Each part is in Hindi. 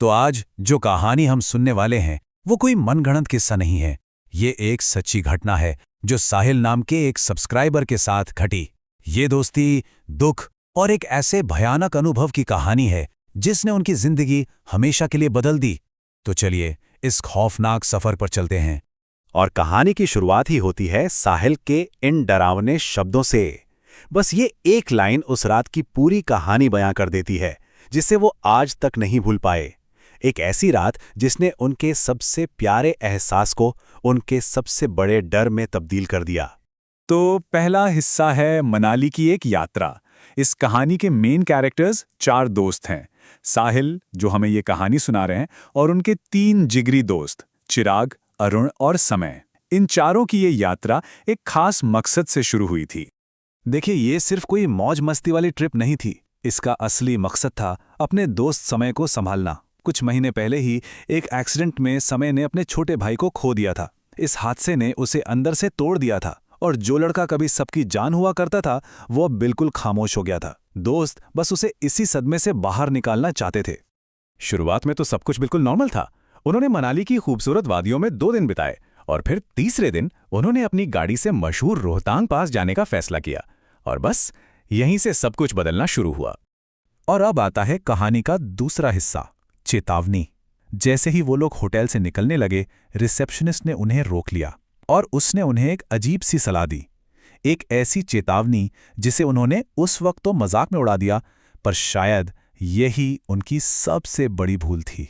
तो आज जो कहानी हम सुनने वाले हैं वो कोई मनगढ़ंत किस्सा नहीं है। ये एक सच्ची घटना है जो साहिल नाम के एक सब्सक्राइबर के साथ घटी। ये दोस्ती, दुख और एक ऐसे भयानक अनुभव की कहानी है जिसने उनकी जिंदगी हमेशा के लिए बदल दी। तो चलिए इस खौफनाक सफर पर चलते हैं। और कहानी की शुरुआत ही होती है साहिल के इन डरावने शब्दों से। बस ये एक लाइन उस रात की पूरी कहानी बयां कर देती है, जिसे वो आज तक नहीं भूल पाए। एक ऐसी रात जिसने उनके सबसे प्यारे एहसास को उनके सबसे बड़े डर में तब्दील कर दिया। तो पहला हिस्सा है मनाली की एक यात्रा। इस कहानी के मेन कैरेक्टर्स 4 दोस्त हैं। साहिल, जो हमें ये कहानी सुना रहे हैं, और उनके 3 जिगरी दोस्त चिराग, अरुण और समय। इन चारों की ये यात्रा एक खास मकसद से शुरू हुई थी। देखिए, ये सिर्फ कोई मौज मस्ती वाली ट्रिप नहीं थी। इसका असली मकसद था अपने दोस्त समय को संभालना। कुछ महीने पहले ही एक एक्सीडेंट में समय ने अपने छोटे भाई को खो दिया था। इस हादसे ने उसे अंदर से तोड़ दिया था और जो लड़का कभी सबकी जान हुआ करता था वो अब बिल्कुल खामोश हो गया था। दोस्त बस उसे इसी सदमे से बाहर निकालना चाहते थे। शुरुआत में तो सब कुछ बिल्कुल नॉर्मल था। उन्होंने मनाली की खूबसूरत वादियों में 2 दिन बिताए और फिर तीसरे दिन उन्होंने अपनी गाड़ी से मशहूर रोहतांग पास जाने का फैसला किया। और बस यहीं से सब कुछ बदलना शुरू हुआ। और अब आता है कहानी का दूसरा हिस्सा, चेतावनी। जैसे ही वो लोग होटल से निकलने लगे, रिसेप्शनिस्ट ने उन्हें रोक लिया और उसने उन्हें एक अजीब सी सलाह दी। एक ऐसी चेतावनी जिसे उन्होंने उस वक्त तो मजाक में उड़ा दिया, पर शायद यही उनकी सबसे बड़ी भूल थी।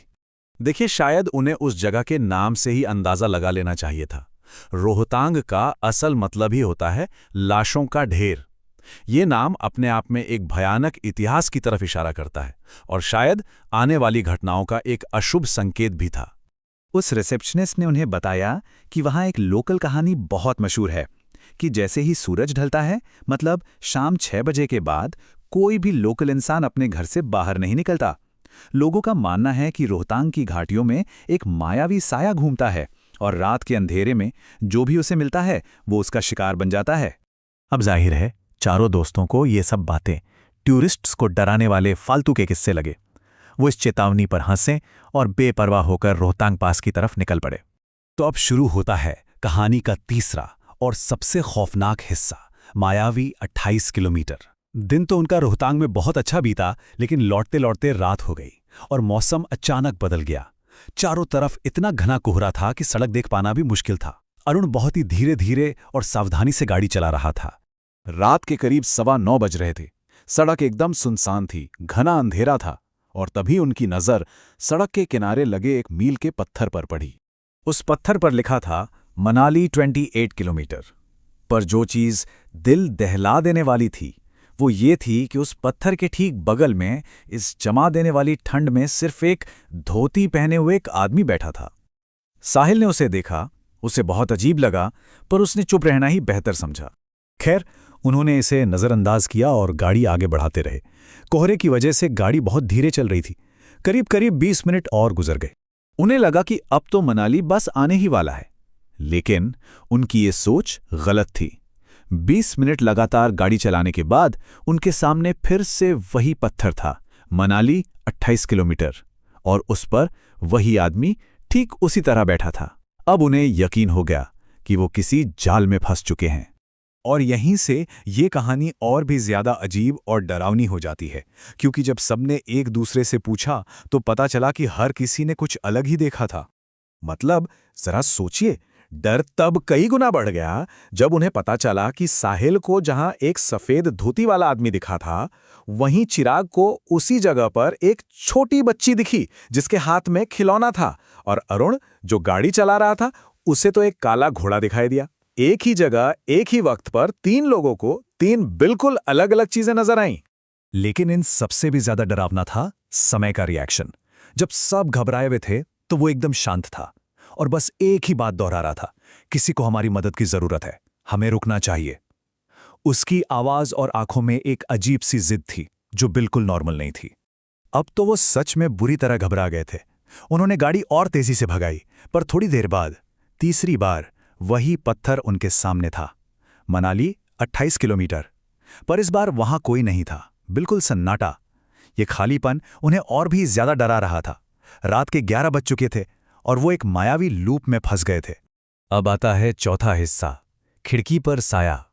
देखिए, शायद उन्हें उस जगह के नाम से ही अंदाजा लगा लेना चाहिए था। रोहतांग का असल मतलब ही होता है लाशों का ढेर। ये नाम अपने आप में एक भयानक इतिहास की तरफ इशारा करता है और शायद आने वाली घटनाओं का एक अशुभ संकेत भी था। उस रिसेप्शनिस्ट ने उन्हें बताया कि वहां एक लोकल कहानी बहुत मशहूर है कि जैसे ही सूरज ढलता है, मतलब शाम 6 बजे के बाद, कोई भी लोकल इंसान अपने घर से बाहर नहीं निकलता। लोगों का मानना है कि रोहतांग की घाटियों में एक मायावी साया घूमता है और रात के अंधेरे में जो भी उसे मिलता है वो उसका शिकार बन जाता है। अब जाहिर है चारों दोस्तों को ये सब बातें टूरिस्ट्स को डराने वाले फालतू के किस्से लगे। वो इस चेतावनी पर हंसे और बेपरवाह होकर रोहतांग पास की तरफ निकल पड़े। तो अब शुरू होता है कहानी का तीसरा और सबसे खौफनाक हिस्सा, मायावी 28 किलोमीटर। दिन तो उनका रोहतांग में बहुत अच्छा बीता, लेकिन लौटते लौटते रात हो गई और मौसम अचानक बदल गया। चारों तरफ इतना घना कोहरा था कि सड़क देख पाना भी मुश्किल था। अरुण बहुत ही धीरे धीरे और सावधानी से गाड़ी चला रहा था। रात के करीब 9:15 बज रहे थे। सड़क एकदम सुनसान थी, घना अंधेरा था और तभी उनकी नज़र सड़क के किनारे लगे एक मील के पत्थर पर पड़ी। उस पत्थर पर लिखा था मनाली 28 किलोमीटर। पर जो चीज़ दिल दहला देने वाली थी वो ये थी कि उस पत्थर के ठीक बगल में, इस जमा देने वाली ठंड में, सिर्फ एक धोती पहने हुए एक आदमी बैठा था। साहिल ने उसे देखा, उसे बहुत अजीब लगा, पर उसने चुप रहना ही बेहतर समझा। खैर, उन्होंने इसे नज़रअंदाज किया और गाड़ी आगे बढ़ाते रहे। कोहरे की वजह से गाड़ी बहुत धीरे चल रही थी। करीब 20 मिनट और गुजर गए। उन्हें लगा कि अब तो मनाली बस आने ही वाला है, लेकिन उनकी ये सोच गलत थी। 20 मिनट लगातार गाड़ी चलाने के बाद उनके सामने फिर से वही पत्थर था, मनाली 28 किलोमीटर, और उस पर वही आदमी ठीक उसी तरह बैठा था। अब उन्हें यकीन हो गया कि वो किसी जाल में फंस चुके हैं। और यहीं से ये कहानी और भी ज्यादा अजीब और डरावनी हो जाती है, क्योंकि जब सबने एक दूसरे से पूछा तो पता चला कि हर किसी ने कुछ अलग ही देखा था। मतलब जरा सोचिए, डर तब कई गुना बढ़ गया जब उन्हें पता चला कि साहिल को जहां एक सफेद धोती वाला आदमी दिखा था, वहीं चिराग को उसी जगह पर एक छोटी बच्ची दिखी जिसके हाथ में खिलौना था, और अरुण, जो गाड़ी चला रहा था, उसे तो एक काला घोड़ा दिखाई दिया। एक ही जगह एक ही वक्त पर 3 लोगों को 3 बिल्कुल अलग अलग चीजें नजर आईं। लेकिन इन सबसे भी ज्यादा डरावना था समय का रिएक्शन। जब सब घबराए हुए थे तो वो एकदम शांत था और बस एक ही बात दोहरा रहा था, किसी को हमारी मदद की जरूरत है, हमें रुकना चाहिए। उसकी आवाज और आंखों में एक अजीब सी जिद थी जो बिल्कुल नॉर्मल नहीं थी। अब तो वो सच में बुरी तरह घबरा गए थे। उन्होंने गाड़ी और तेजी से भगाई, पर थोड़ी देर बाद तीसरी बार वही पत्थर उनके सामने था। मनाली 28 किलोमीटर, पर इस बार वहां कोई नहीं था, बिल्कुल सन्नाटा। ये खालीपन उन्हें और भी ज्यादा डरा रहा था। रात के 11 बज चुके थे और वो एक मायावी लूप में फंस गए थे। अब आता है चौथा हिस्सा, खिड़की पर साया।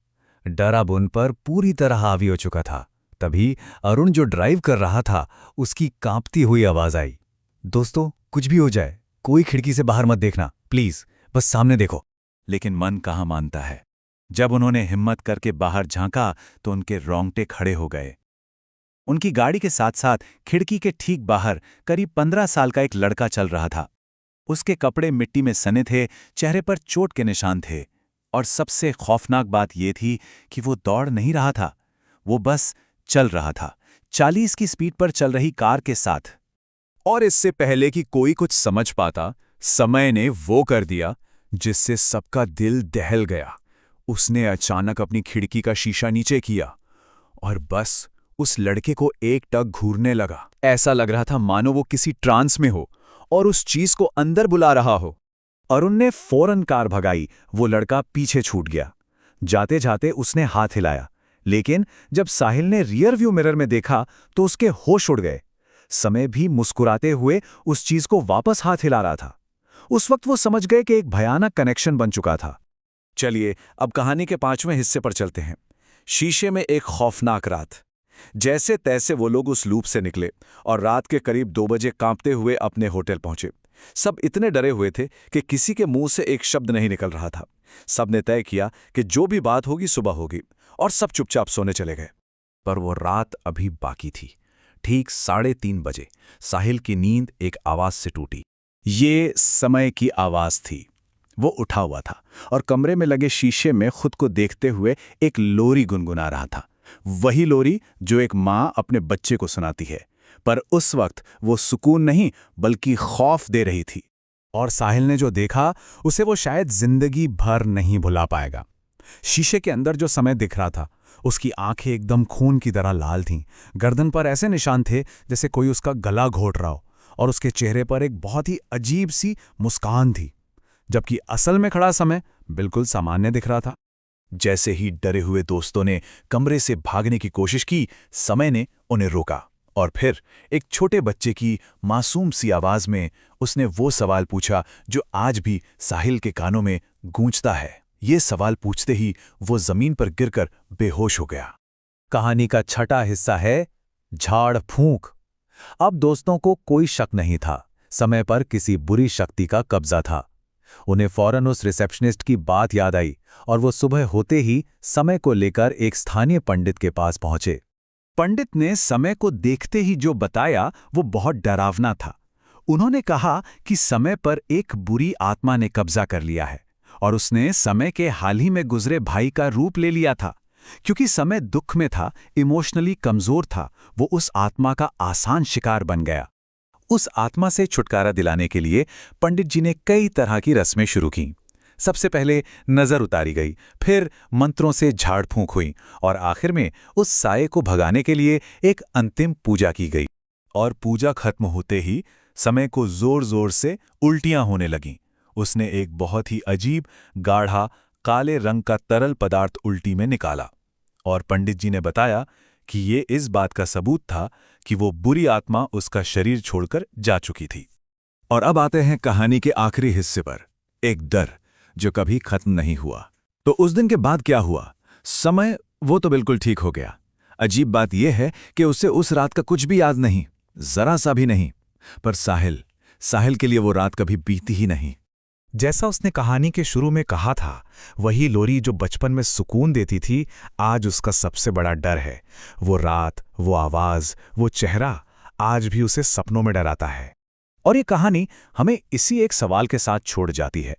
डराब उन पर पूरी तरह हावी हो चुका था। तभी अरुण जो ड्राइव कर रहा था, उसकी कांपती हुई आवाज आई, दोस्तों कुछ भी हो जाए, कोई खिड़की से बाहर मत देखना, प्लीज, बस सामने देखो। लेकिन मन कहाँ मानता है। जब उन्होंने हिम्मत करके बाहर झांका तो उनके रोंगटे खड़े हो गए। उनकी गाड़ी के साथ साथ खिड़की के ठीक बाहर करीब 15 साल का एक लड़का चल रहा था। उसके कपड़े मिट्टी में सने थे, चेहरे पर चोट के निशान थे, और सबसे खौफनाक बात यह थी कि वो दौड़ नहीं रहा था, वो बस चल रहा था, 40 की स्पीड पर चल रही कार के साथ। और इससे पहले कि कोई कुछ समझ पाता, समय ने वो कर दिया जिससे सबका दिल दहल गया। उसने अचानक अपनी खिड़की का शीशा नीचे किया और बस उस लड़के को एकटक घूरने लगा। ऐसा लग रहा था मानो वो किसी ट्रांस में हो और उस चीज को अंदर बुला रहा हो। अरुण ने फौरन कार भगाई, वो लड़का पीछे छूट गया। जाते जाते उसने हाथ हिलाया, लेकिन जब साहिल ने रियर व्यू मिरर में देखा तो उसके होश उड़ गए। समय भी मुस्कुराते हुए उस चीज को वापस हाथ हिला रहा था। उस वक्त वो समझ गए कि एक भयानक कनेक्शन बन चुका था। चलिए अब कहानी के 5वें हिस्से पर चलते हैं। शीशे में एक खौफनाक रात। जैसे तैसे वो लोग उस लूप से निकले और रात के करीब 2 बजे कांपते हुए अपने होटल पहुंचे। सब इतने डरे हुए थे कि किसी के मुंह से एक शब्द नहीं निकल रहा था। सबने तय किया कि जो भी बात होगी सुबह होगी, और सब चुपचाप सोने चले गए। पर वो रात अभी बाकी थी। ठीक 3:30 बजे साहिल की नींद एक आवाज से टूटी। ये समय की आवाज थी। वो उठा हुआ था और कमरे में लगे शीशे में खुद को देखते हुए एक लोरी गुनगुना रहा था। वही लोरी जो एक माँ अपने बच्चे को सुनाती है, पर उस वक्त वो सुकून नहीं बल्कि खौफ दे रही थी। और साहिल ने जो देखा उसे वो शायद जिंदगी भर नहीं भुला पाएगा। शीशे के अंदर जो समय दिख रहा था, उसकी आंखें एकदम खून की तरह लाल थीं। गर्दन पर ऐसे निशान थे जैसे कोई उसका गला घोट रहा हो, और उसके चेहरे पर एक बहुत ही अजीब सी मुस्कान थी, जबकि असल में खड़ा समय बिल्कुल सामान्य दिख रहा था। जैसे ही डरे हुए दोस्तों ने कमरे से भागने की कोशिश की, समय ने उन्हें रोका और फिर एक छोटे बच्चे की मासूम सी आवाज में उसने वो सवाल पूछा जो आज भी साहिल के कानों में गूंजता है। ये सवाल पूछते ही वो जमीन पर गिरकर बेहोश हो गया। कहानी का 6वां हिस्सा है झाड़ फूंक। अब दोस्तों को कोई शक नहीं था, समय पर किसी बुरी शक्ति का कब्जा था। उन्हें फौरन उस रिसेप्शनिस्ट की बात याद आई और वो सुबह होते ही समय को लेकर एक स्थानीय पंडित के पास पहुंचे। पंडित ने समय को देखते ही जो बताया वो बहुत डरावना था। उन्होंने कहा कि समय पर एक बुरी आत्मा ने कब्जा कर लिया है और उसने समय के हाल ही में गुजरे भाई का रूप ले लिया था। क्योंकि समय दुख में था, इमोशनली कमजोर था, वो उस आत्मा का आसान शिकार बन गया। उस आत्मा से छुटकारा दिलाने के लिए पंडित जी ने कई तरह की रस्में शुरू की। सबसे पहले नजर उतारी गई, फिर मंत्रों से झाड़ फूंक हुई और आखिर में उस साये को भगाने के लिए एक अंतिम पूजा की गई। और पूजा खत्म होते ही समय को जोर जोर से उल्टियां होने लगीं। उसने एक बहुत ही अजीब गाढ़ा काले रंग का तरल पदार्थ उल्टी में निकाला और पंडित जी ने बताया कि ये इस बात का सबूत था कि वो बुरी आत्मा उसका शरीर छोड़कर जा चुकी थी। और अब आते हैं कहानी के आखिरी हिस्से पर, एक डर जो कभी खत्म नहीं हुआ। तो उस दिन के बाद क्या हुआ? समय वो तो बिल्कुल ठीक हो गया। अजीब बात यह है कि उसे उस रात का कुछ भी याद नहीं, जरा सा भी नहीं। पर साहिल के लिए वो रात कभी बीती ही नहीं। जैसा उसने कहानी के शुरू में कहा था, वही लोरी जो बचपन में सुकून देती थी, आज उसका सबसे बड़ा डर है। वो रात, वो आवाज, वो चेहरा आज भी उसे सपनों में डराता है। और ये कहानी हमें इसी एक सवाल के साथ छोड़ जाती है।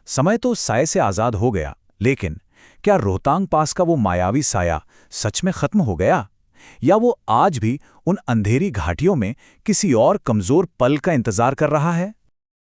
समय तो साये से आजाद हो गया, लेकिन क्या रोहतांग पास का वो मायावी साया सच में खत्म हो गया, या वो आज भी उन अंधेरी घाटियों में किसी और कमजोर पल का इंतजार कर रहा है?